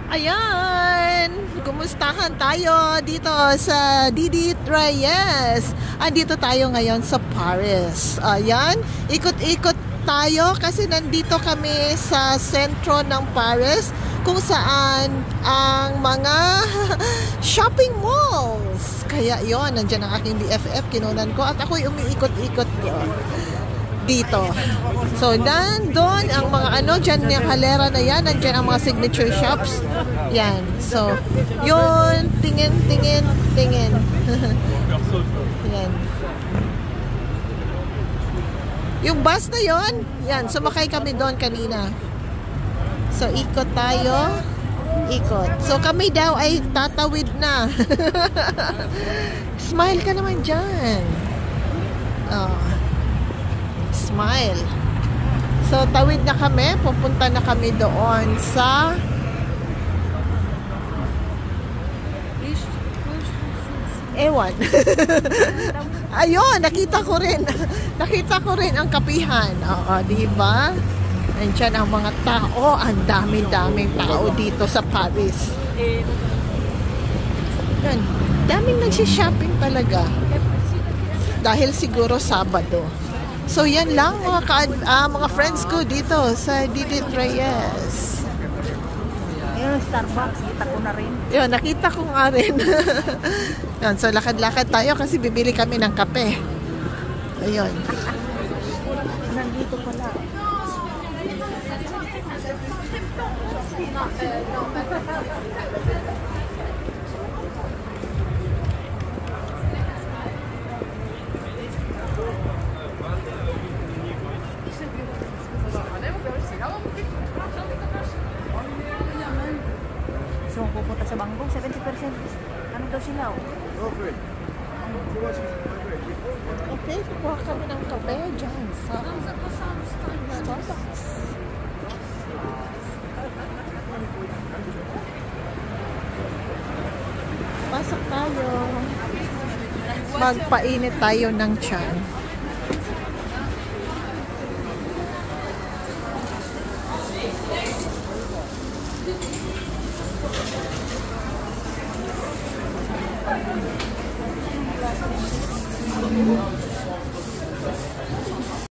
Ayan, kumustahan tayo dito sa Didi Reyes. Andito tayo ngayon sa Paris. Ayan, ikot-ikot tayo kasi nandito kami sa sentro ng Paris kung saan ang mga shopping malls. Kaya yon, nandiyan ang aking BFF, kinunan ko at ako'y umiikot-ikot dito. So, nandun ang mga dyan yung halera na yan, nandyan ang mga signature shops. Yan. So, yun, tingin. Yan. Yung bus na yon, yan, sumakay kami doon kanina. So, ikot tayo. Ikot. So, kami daw ay tatawid na. Smile ka naman dyan. Oh. Smile. So, tawid na kami. Pupunta na kami doon sa ewan. Ayun, nakita ko rin. Nakita ko rin ang kapihan. Oo, diba? Nandiyan ang mga tao. Ang daming tao dito sa Paris. Yan. Daming nagsishopping talaga. Dahil siguro Sabado. So, yan lang mga friends ko dito sa Didi Reyes. Yung Starbucks, kita ko na rin. Yun, nakita ko nga rin. Yan, so, lakad-lakad tayo kasi bibili kami ng kape. Ayun. Nandito pala. So, pupunta sa bangko, 70%. Ano daw sila? Okay, kuha kami ng kape dyan sa Starbucks. Pasok tayo. Magpainit tayo ng tiyan.